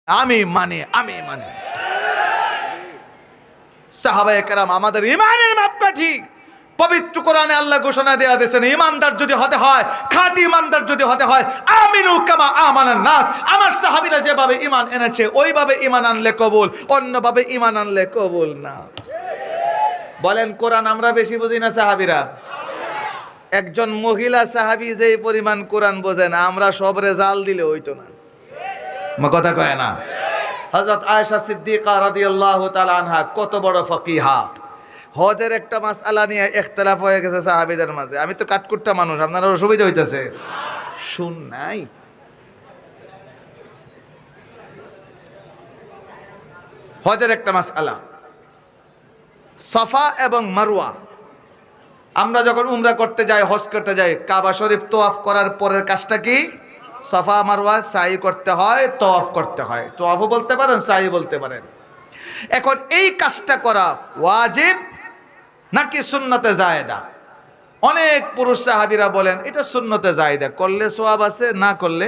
আমি মানে সাহাবায়ে কেরাম আমাদের ঈমানের মাপকাঠি। পবিত্র কোরআনে আল্লাহ ঘোষণা দেয়া দিয়েছেন, ঈমানদার যদি হতে হয়, খাঁটি ঈমানদার যদি হতে হয়, আমিনু কামা আমানান নাস, আমার সাহাবীরা যেভাবে ঈমান এনেছে ওইভাবে ঈমান আনলে কবুল, অন্যভাবে ঈমান আনলে কবুল না। বলেন কোরআন আমরা বেশি বুঝি না সাহাবীরা? একজন মহিলা সাহাবী যেই পরিমাণ কোরআন বোঝেন, আমরা সব রেজাল্ট দিলে হইতো না। কথা কয় না? হযরত আয়েশা সিদ্দিকা রাদিয়াল্লাহু তাআলা আনহা কত বড় ফাকিহা। হজের একটা মাসআলা নিয়ে ইখতিলাফ হয়ে গেছে সাহাবীদের মাঝে। আমি তো কাটকুট্টা মানুষ, আপনারা অসুবিধা হইতেছে? শুন নাই, হজের একটা মাসআলা, সাফা এবং মারওয়া। আমরা যখন উমরা করতে যাই, হজ করতে যাই, কাবা শরীফ তওয়াফ করার পরের কাজটা কি? সাফা মারওয়া সাই করতে হয়, তওয়াফ করতে হয়। তওয়াফও বলতে পারেন, সাই বলতে পারেন। এখন এই কাজটা করা ওয়াজিব নাকি সুন্নতে জায়েদা? অনেক পুরুষ সাহাবীরা বলেন এটা সুন্নতে জায়েদা, করলে সওয়াব আছে, না করলে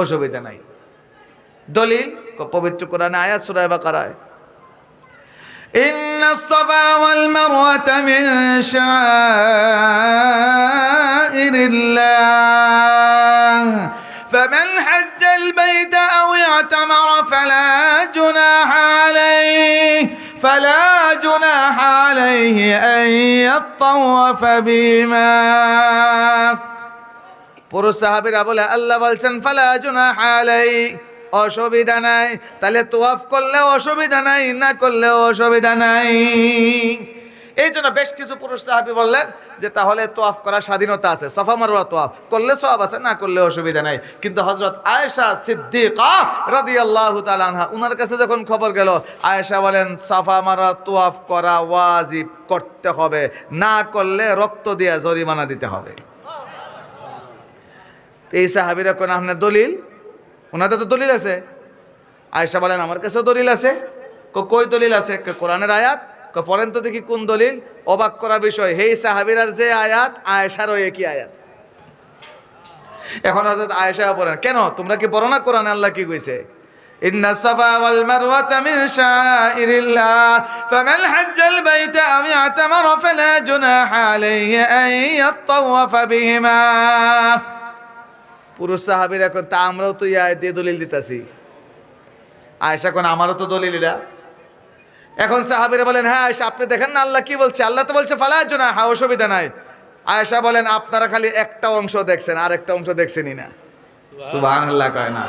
অসুবিধা নাই। দলিল পবিত্র কোরআনে আয়াত সূরা বাকারায়, ইন্নাস সাফা ওয়াল মারওয়াতা মিন শাআইরিল্লাহ فمن حج البيت أو اعتمر فلا جناح عليه أن يطوف بهما। পুরুষ সাহাবীরা বলে আল্লাহ বলছেন ফালা জুনাহা আলাইহি, অসুবিধা নাই। তাহলে তওয়াফ করলে অসুবিধা নাই, না করলে অসুবিধা নাই। এই জন্য বেশ কিছু পুরুষ সাহাবী বললেন যে তাহলে তওয়াফ করার স্বাধীনতা আছে, সাফা মারওয়া তওয়াফ করলে সওয়াব আছে, না করলে অসুবিধা নাই। কিন্তু হযরত আয়েশা সিদ্দিকা রাদিয়াল্লাহু তাআলা আনহা, উনার কাছে যখন খবর গেল, আয়েশা বলেন সাফা মারওয়া তওয়াফ করা ওয়াজিব, করতে হবে, না করলে রক্ত দিয়ে জরিমানা দিতে হবে। এই সাহাবীরা কোন আপনার দলিল? ওনাদের তো দলিল আছে। আয়েশা বলেন আমার কাছেও দলিল আছে। কই দলিল আছে? কোরআনের আয়াত। পড়েন তো দেখি কোন দলিল। অবাক করা বিষয়, হে সাহাবীরার যে আয়াত, আয়েশারও একই আয়াত। এখন হযরত আয়েশা পড়েন, কেন তোমরা কি পড়ো না কোরআনে আল্লাহ কি কইছে? ইন্নাস সাফা ওয়াল মারওয়াতা মিন শাআইরিল্লাহ ফামান হাজ্জাল বাইতা আও ইয়াতামারা ফালা জুনাহা আলাইহি আন ইয়াতাওয়াফা বিহিমা। পুরুষ সাহাবীরা এখন তা আমরাও তো এই আয়াত দিয়ে দলিল দিতাছি। আয়েশা কোন আমারও তো দলিল এটা। এখন সাহাবীরা বলেন হ্যাঁ আয়েশা আপনি দেখেন না আল্লাহ কি বলছে? আল্লাহ তো বলছে ফালা জুনাহা, অসুবিধা নাই। আয়েশা বলেন আপনারা খালি একটা অংশ দেখছেন, আর একটা অংশ দেখছেনই না। সুবহানাল্লাহ কয় না?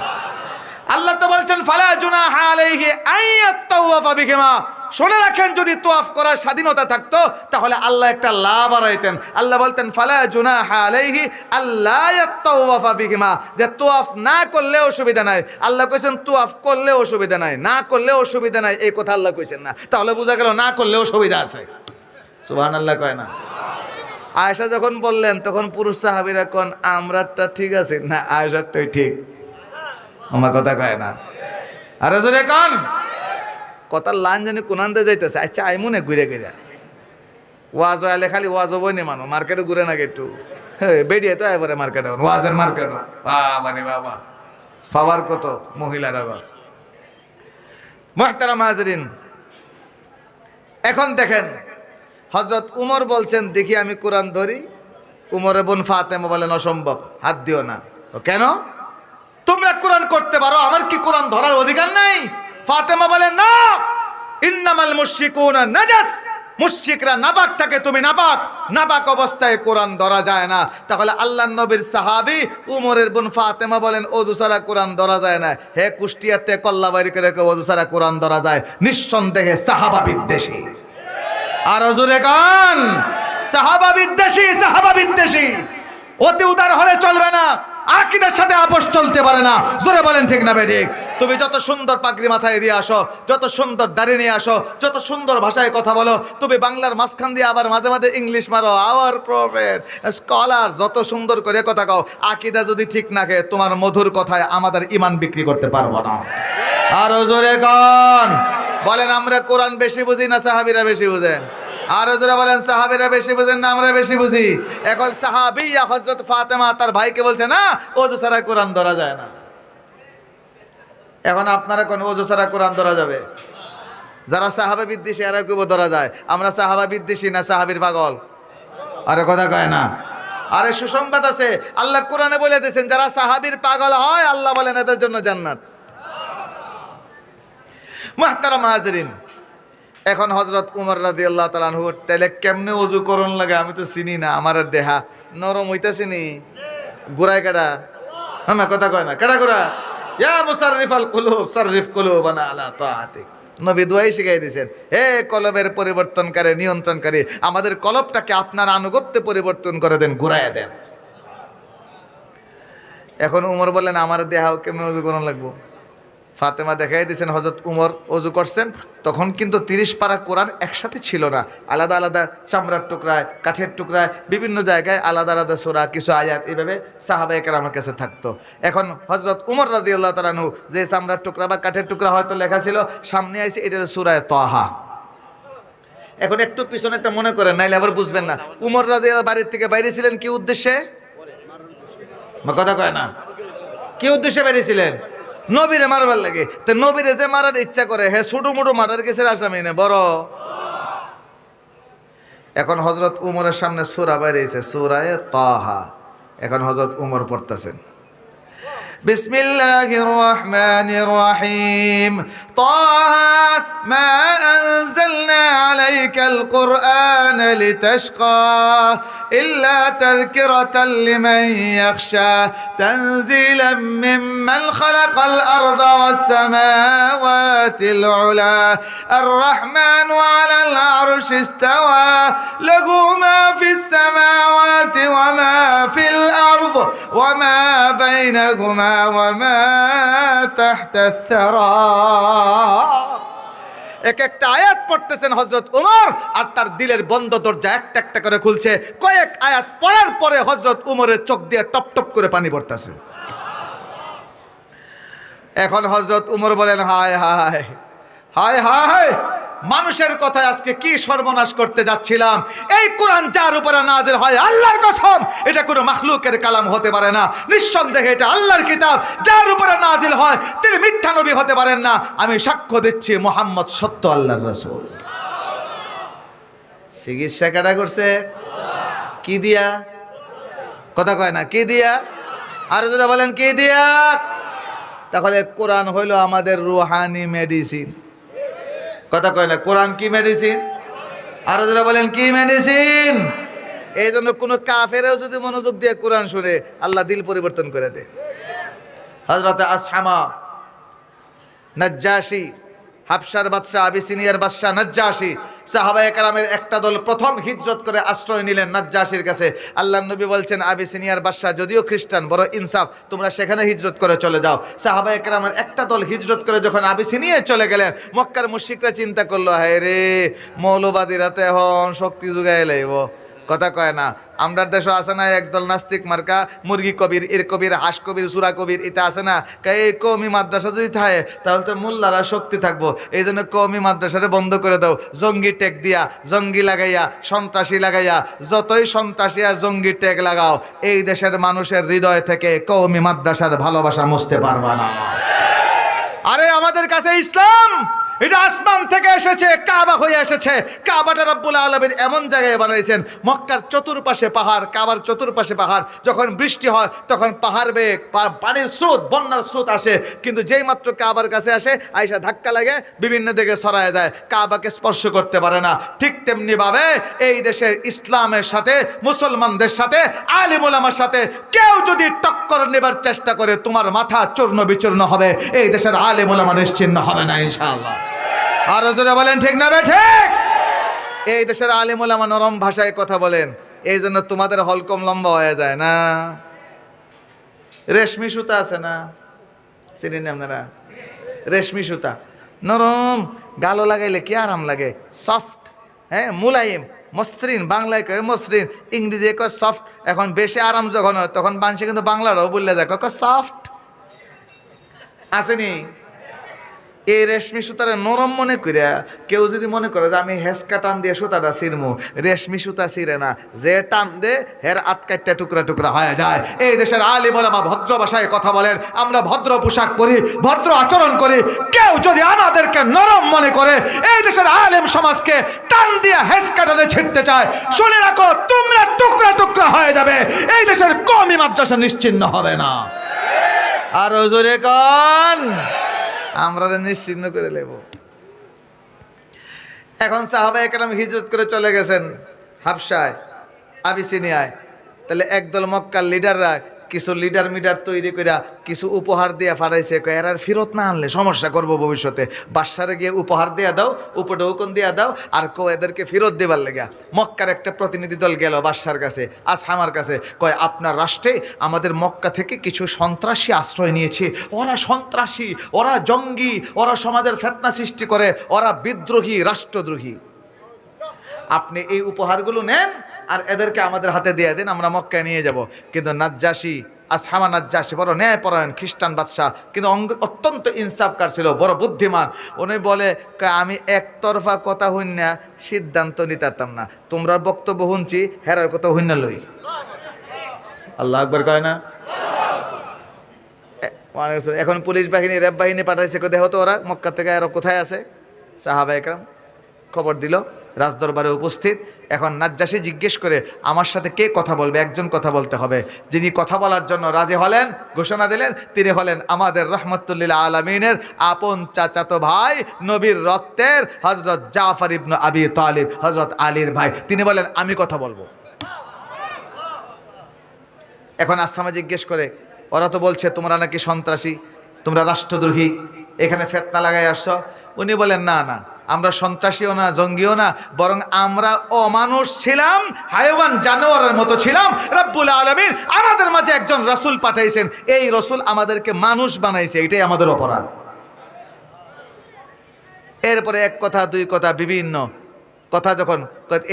আল্লাহ তো বলছেন ফালা জুনাহা আলাইহি আন ইয়াতাওয়াফা বিহিমা। শুনে রাখেন, যদি তওয়াফ করার স্বাধীনতা থাকতো তাহলে আল্লাহ একটা লা বাড়াইতেন। আল্লাহ বলতেন ফালা জুনাহা আলাইহি আল্লা ইয়াতাওয়াফা বিহিমা, যে তওয়াফ না করলে অসুবিধা নাই। আল্লাহ কইছেন তওয়াফ করলে অসুবিধা নাই, না করলে অসুবিধা নাই, এই কথা আল্লাহ কইছেন না। তাহলে বোঝা গেল না করলে অসুবিধা আছে। সুবহানাল্লাহ কয় না? আয়েশা যখন বললেন তখন পুরুষ সাহাবীরা কোন আমরারটা ঠিক আছে না, আয়েশারটাই ঠিক। আমার কথা কয় না? আরে জোরে কোন কথার লাইন জানি কোনান্দে যাইতেছে। আচ্ছা আইমুনে ঘুরে ঘুরে ওয়াজ আলে খালি ওয়াজ হবই নি, মানুষ মার্কেটে ঘুরে না একটু বেরিয়ে তো এবারে মার্কেটে ওয়াজের মার্কেট। বাবা রে বাবা, পাওয়ার কত মহিলারা। মুহতারাম হাজরিন, এখন দেখেন হযরত উমর বলছেন দেখি আমি কোরআন ধরি। উমরের বোন ফাতেমা বলেন অসম্ভব, হাত দিও না। কেন? তোমরা কোরআন করতে পারো, আমার কি কোরআন ধরার অধিকার নাই? ফাতেমা বলেন না, ইন্নামাল মুশরিকুনা নাজাস, মুশরিকরা নাপাক থাকে, তুমি নাপাক, নাপাক অবস্থায় কোরআন ধরা যায় না। তাহলে আল্লাহর নবীর সাহাবী উমরের বোন ফাতেমা বলেন ওযু ছাড়া কোরআন ধরা যায় না। হে কুষ্টিয়াতে কল্লাবাড়ি করে ওযু ছাড়া কোরআন ধরা যায়? নিঃসন্দেহে সাহাবা বিদ্বেষী। আর জোরে কান, সাহাবা বিদ্বেষী, সাহাবা বিদ্বেষী। অতি উদার হলে চলবে না, আকীদার সাথে আপোষ চলতে পারে না। জোরে বলেন ঠিক না বেঠিক? তুমি যত সুন্দর পাগড়ি মাথায় দিয়ে আসো, যত সুন্দর দাড়ি নিয়ে আসো, যত সুন্দর ভাষায় কথা বলো, তুমি বাংলার মাঝখান দিয়ে আবার মাঝে মাঝে ইংলিশ মারো, আওয়ার প্রফেট স্কলার, যত সুন্দর করে কথা কও, আকীদা যদি ঠিক না থাকে তোমার মধুর কথায় আমাদের ঈমান বিক্রি করতে পারবো না। আর জোরে কান বলেন আমরা কোরআন বেশি বুঝি না সাহাবীরা বেশি বুঝেন? আর যারা বলেন সাহাবীরা বেশি বুঝেন না আমরা বেশি বুঝি? এখন সাহাবিয়া হযরত ফাতেমা তার ভাইকে বলছে না ওযু ছাড়া কোরআন ধরা যায় না। এখন আপনারা কোন ওযু ছাড়া কোরআন ধরা যাবে? যারা সাহাবা বিদ্বেষী এরা কেউ ধরা যায়? আমরা সাহাবা বিদ্বেষী না সাহাবীর পাগল? আরে কথা কয় না। আরে সুসংবাদ আছে, আল্লাহ কোরআনে বলে দিয়েছেন যারা সাহাবীর পাগল হয় আল্লাহ বলেন এদের জন্য জান্নাত। মুহতারাম হাজিরিন, এখন হযরত উমর রাদিয়াল্লাহু তাআলা আনহু তাইলে কেমনে ওযু করন লাগে আমি তো চিনি না, আমার দেহা নরম হইতাছে নি গুরায় কাটা। হ্যাঁ কথা কয় না, কাটা গুরা ইয়া মুসাররিফাল কুলুব সাররিফ কুলুবানা আলা তাআতিক। নবী দুয়াই শিখাই দিয়েছেন, হে কলবের পরিবর্তনকারী নিয়ন্ত্রণকারী, আমাদের কলবটাকে আপনার আনুগত্যে পরিবর্তন করে দেন, ঘুরাইয়া দেন। এখন উমর বলেন আমার দেহাও কেমন ওযু করন লাগবো? ফাতেমা দেখাই দিয়েছেন হযরত উমর ওযু করছেন, তখন কিন্তু 30 পারা কোরআন একসাথে ছিল না, আলাদা আলাদা চামড়ার টুকরায়, কাঠের টুকরায়, বিভিন্ন জায়গায় আলাদা আলাদা সূরা, কিছু আয়াত, এইভাবে সাহাবায়ে কেরামের কাছে থাকতো। এখন হযরত উমর রাদিয়াল্লাহু তাআলা আনহু যে চামড়ার টুকরা বা কাঠের টুকরা হয়তো লেখা ছিল, সামনে আইছে এটা সূরা তাহা। এখন একটু পিছনে একটা মনে করেন, নাইলে আবার বুঝবেন না। উমর রাদিয়াল্লাহু বাড়ির থেকে বাইরে ছিলেন কি উদ্দেশ্যে? কথা কয় না, কি উদ্দেশ্যে বাইরে ছিলেন? নবীরে মারবার লাগে। তো নবীরে যে মারার ইচ্ছা করে, হ্যাঁ ছোট মোটো মারার কেসের আসামি না, বড়। এখন হযরত উমরের সামনে সূরা বাইরেছে, সূরা তাহা। এখন হযরত উমর পড়তেছেন, বিসমিল্লাহির রহমানির রহিম, তাহা মা আনজালনা আলাইকাল কুরআন লিতাশকা ইল্লা তাযকিরাতাল লিমান ইয়াখশা তানজিলাম মিম্মান খালাকাল আরদা ওয়াস সামাওয়াতিল উলা আর রহমানু আলাল আরশি ইস্তাওয়া লাহু মা ফিস সামাওয়াতি ওয়া মা ফিল আরদ ওয়া মা বাইনাহুমা وما تحت الثرى। এক একটা আয়াত পড়তেছেন হযরত উমর, আর তার দিলের বন্ধ দরজা একটা একটা করে খুলছে। কয়েক আয়াত পড়ার পরে হযরত উমরের চোখ দিয়ে টপ টপ করে পানি পড়তেছে। এখন হযরত উমর বলেন, হায় হায় হায় হায়, মানুষের কথায় আজকে কি সর্বনাশ করতে যাচ্ছিলাম। এই কোরআন যার উপরে নাজিল হয়, আল্লাহর কসম এটা কোনো মাখলুকের কালাম হতে পারে না। নিঃসন্দেহে এটা আল্লাহর কিতাব। যার উপরে নাজিল হয় তিনি মিথ্যা নবী হতে পারেন না। আমি সাক্ষ্য দিচ্ছি মুহাম্মদ সত্য আল্লাহর রাসূল। চিকিৎসা কাটা করছে কি দিয়া? কথা কয় না, কি দিয়া? আর যারা বলেন কি দিয়া? তাহলে কোরআন হইল আমাদের রুহানি মেডিসিন। কথা কয় না, কোরআন কি মেডিসিন? আরো যারা বলেন কি মেডিসিন? এই জন্য কোনো কাফেরও যদি মনোযোগ দিয়ে কোরআন শুনে, আল্লাহ দিল পরিবর্তন করে দেয়। হযরত আসহামা নাজ্জাশী, হাবশার বাদশাহ, আবিসিনিয়ার বাদশাহ নাজ্জাশী, সাহাবায়ে কেরামের একটা দল প্রথম হিজরত করে আশ্রয় নিলেন নাজ্জাশীর কাছে। আল্লাহর নবী বলছেন, আবিসিনিয়ার বাদশাহ যদিও খ্রিস্টান, বড় ইনসাফ, তোমরা সেখানে হিজরত করে চলে যাও। সাহাবায়ে কেরামের একটা দল হিজরত করে যখন আবিসিনিয়ায় চলে গেলেন, মক্কার মুশরিকরা চিন্তা করলো, হায় রে মৌলবাদীরা তো এখন শক্তি যোগায় লাইব। কথা কয় না, আমরা দেশে আছে না একদল নাস্তিক মার্কা, মুরগি কবির, এর কবির, হাঁস কবির, সুরা কবির, এটা আছে না। এই কওমি মাদ্রাসা যদি থাকে তাহলে তো মোল্লারা শক্তি থাকবো। এই জন্য কওমি মাদ্রাসাটা বন্ধ করে দাও। জঙ্গি ট্যাগ দিয়া, জঙ্গি লাগাইয়া, সন্ত্রাসী লাগাইয়া, যতই সন্ত্রাসী আর জঙ্গি ট্যাগ লাগাও, এই দেশের মানুষের হৃদয় থেকে কওমি মাদ্রাসার ভালোবাসা মুছতে পারবা না। আরে আমাদের কাছে ইসলাম এটা আসমান থেকে এসেছে, কাবা হয়ে এসেছে। কাবাটা রব্বুল আলামিন এমন জায়গায় বানাইছেন, মক্কার চতুর্পাশে পাহাড়, কাবার চতুর্পাশে পাহাড়। যখন বৃষ্টি হয় তখন পাহাড় বেয়ে পানির স্রোত, বন্যার স্রোত আসে, কিন্তু যেই মাত্র কাবার কাছে আসে আইসা ধাক্কা লাগে, বিভিন্ন দিকে ছড়ায় যায়, কাবাকে স্পর্শ করতে পারে না। ঠিক তেমনি ভাবে এই দেশের ইসলামের সাথে, মুসলমানদের সাথে, আলিম ওলামার সাথে কেউ যদি টক্কর নেবার চেষ্টা করে, তোমার মাথা চূর্ণ বিচূর্ণ হবে। এই দেশের আলিম ওলামা নিশ্চিহ্ন হবে না ইনশাআল্লাহ। আর যারা বলেন ঠিক না বে ঠিক? এই দেশের আলিম ওলামা নরম ভাষায় কথা বলেন, এই জন্য তোমাদের হলকম লম্বা হয়ে যায় না। রেশমি সুতা আছে না, চিনেন আপনারা? রেশমি সুতা নরম, গালো লাগাইলে কি আরাম লাগে, সফট, হ্যাঁ মুলায়েম, মসৃণ। বাংলায় কয় মসৃণ, ইংরেজি কয় সফট। এখন বেশি আরাম যখন হয় তখন বাংলা কিন্তু বাংলারও বললে যায় কয় সফট। আসেনি? এই রেশমি সুতারে নরম মনে করে কেউ যদি মনে করে যে আমি হেসকা টান দিয়ে সুতাটা ছিঁড়মু, রেশমি সুতা ছিঁড়ে না, যে টান দে হের আটকাইটা টুকরা টুকরা হয়ে যায়। এই দেশের আলিম ওলামা ভদ্র ভাষায় কথা বলেন, আমরা ভদ্র পোশাক পরি, ভদ্র আচরণ করি। কেউ যদি আমাদেরকে নরম মনে করে এই দেশের আলেম সমাজকে টান দিয়ে হেসকা টানে ছিঁড়তে চায়, শুনে রাখো তোমরা টুকরা টুকরা হয়ে যাবে। এই দেশের কওমি মাদ্রাসা নিশ্চিহ্ন হবে না। আর জোরে কান, আমরা নিশ্চিহ্ন করে নেব। এখন সাহাবায়ে কেরাম হিজরত করে চলে গেছেন হাবশায়, আবিসিনিয়ায়। তাহলে একদল মক্কার লিডাররা কিছু লিডার মিডার তৈরি করে কিছু উপহার দিয়ে ফাটাইছে, এরা ফেরত না আনলে সমস্যা করবো ভবিষ্যতে, বাদশারে গিয়ে উপহার দিয়ে দাও, উপঢৌকন দিয়ে দাও, আর এদেরকে ফেরত দেবার লেগে। মক্কার একটা প্রতিনিধি দল গেল বাদশার কাছে, আসহামার কাছে, কয় আপনার রাষ্ট্রে আমাদের মক্কা থেকে কিছু সন্ত্রাসী আশ্রয় নিয়েছে, ওরা সন্ত্রাসী, ওরা জঙ্গি, ওরা সমাজের ফিতনা সৃষ্টি করে, ওরা বিদ্রোহী, রাষ্ট্রদ্রোহী। আপনি এই উপহারগুলো নেন আর এদেরকে আমাদের হাতে দিয়ে দিন, আমরা মক্কায় নিয়ে যাব। কিন্তু নাজ্জাশী, আসহামা নাজ্জাশী বড় ন্যায়পরায়ণ খ্রিস্টান বাদশাহ, কিন্তু অত্যন্ত ইনসাফকার ছিল, বড় বুদ্ধিমান। উনি বলে আমি একতরফা কথা হইন না সিদ্ধান্ত নিতাম না, তোমরা বক্তব্য শুনছি, হেরার কথা হইন না লই। আল্লাহ আকবার কয় না? এখন পুলিশ বাহিনী, র্যাব বাহিনী পাঠাইছে, দেখো তো ওরা মক্কা থেকে আরো কোথায় আছে। সাহাবায়ে কেরাম খবর দিল, রাজদরবারে উপস্থিত। এখন নাজ্জাশী জিজ্ঞেস করে আমার সাথে কে কথা বলবে, একজন কথা বলতে হবে। যিনি কথা বলার জন্য রাজি হলেন, ঘোষণা দিলেন, তিনি হলেন আমাদের রহমতুল্লিল আলামিনের আপন চাচাতো ভাই, নবীর রক্তের হযরত জাফর ইবনে আবি তালিব, হযরত আলীর ভাই। তিনি বলেন আমি কথা বলবো। এখন আসহামা জিজ্ঞেস করে, ওরা তো বলছে তোমরা নাকি সন্ত্রাসী, তোমরা রাষ্ট্রদ্রোহী, এখানে ফিতনা লাগাই আসছো। উনি বলেন না না, আমরা সন্ত্রাসীও না, জঙ্গিও না, বরং আমরা অমানুষ ছিলাম, হায়ওয়ান জানোয়ারের মতো ছিলাম। রব্বুল আলামিন আমাদের মাঝে একজন রাসূল পাঠাইছেন, এই রাসূল আমাদেরকে মানুষ বানাইছে, এটাই আমাদের অপরাধ। এরপরে এক কথা দুই কথা বিভিন্ন কথা, যখন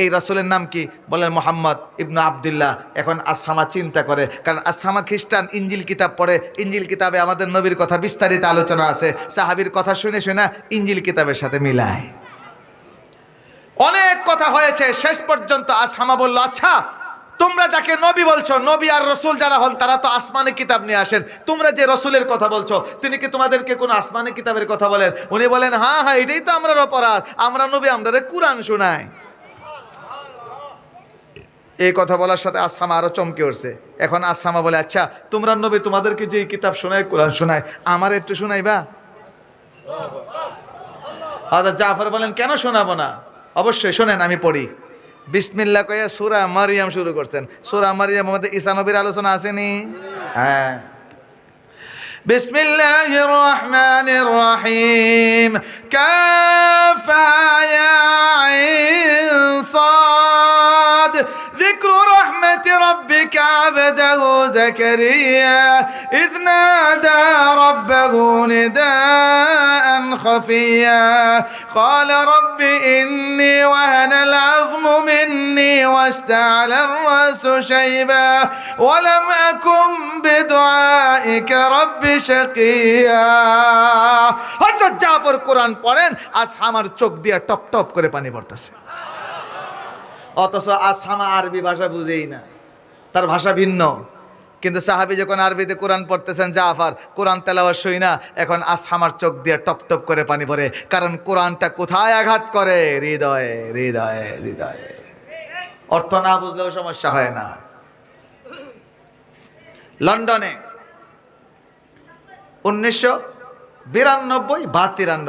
এই রাসূলের নাম কি, বলেন মুহাম্মদ ইবনে আব্দুল্লাহ। এখন আসহামা চিন্তা করে, কারণ আসহামা খ্রিস্টান, ইঞ্জিল কিতাব পড়ে, ইঞ্জিল কিতাবে আমাদের নবীর কথা বিস্তারিত আলোচনা আছে, সাহাবীর কথা শুনে শুনে ইঞ্জিল কিতাবের সাথে মিলায়। অনেক কথা হয়েছে, শেষ পর্যন্ত আসহামা বলল আচ্ছা তোমরা যাকে নবী বলছো, নবী আর রসুল যারা হন তারা তো আসমানি কিতাব নিয়ে আসেন, তোমরা যে রসুলের কথা বলছো তিনি কি তোমাদেরকে কোনো আসমানি কিতাবের কথা বলেন? উনি বলেন হ্যাঁ হ্যাঁ, এটাই তো আমরা অপরাধ, আমরা নবী আমাদের কুরআন শোনায়। এই কথা বলার সাথে আসহামা আরো চমকে উঠছে। এখন আসহামা বলে আচ্ছা তোমরা নবী, তোমাদেরকে যে কিতাব শোনায়, কোরআন শোনায়, আমার একটু শোনাইবা? হযরত জাফর বলেন কেন শোনাবো না, অবশ্যই শোনেন, আমি পড়ি। বিসমিল্লাহ কয়ে সূরা মারইয়াম শুরু করছেন। সূরা মারইয়াম আমাদের ঈসা নবীর আলোচনা আসেনি? হ্যাঁ। বিসমিল্লাহির রহমানির রহিম, কাফা ইয়া আইন সাদ, যিকরু রাহমাতি রাব্বিকা আবদাহু যাকারিয়া ইয নাদা রাব্বাহু নিদাআন খাফিয়া ক্বালা রাব্বি ইন্নী ওয়াহানা আল-'আযমু মিন্নী ওয়াশতা'আলা আর-রা'সু শাইবা ওয়া লাম আকুম বিদুআইকা রাব্বি শাকিয়া। হযরত জাফর কোরআন পড়েন, আসহামার চোখ দিয়ে টপ টপ করে পানি পড়তেছে। অথচ আসহামা আরবি ভাষা বুঝেই না, তার ভাষা ভিন্ন। কিন্তু সাহাবী যখন আরবিতে কোরআন পড়তেছেন, জাফর কোরআন তেলাওয়াত শুই না, এখন আসহামার চোখ দিয়ে টপ টপ করে পানি পড়ে। কারণ কোরআনটা কোথায় আঘাত করে? হৃদয়ে, হৃদয়ে, হৃদয়ে। অর্থ না বুঝলেও সমস্যা হয় না। লন্ডনে 1992 বা 93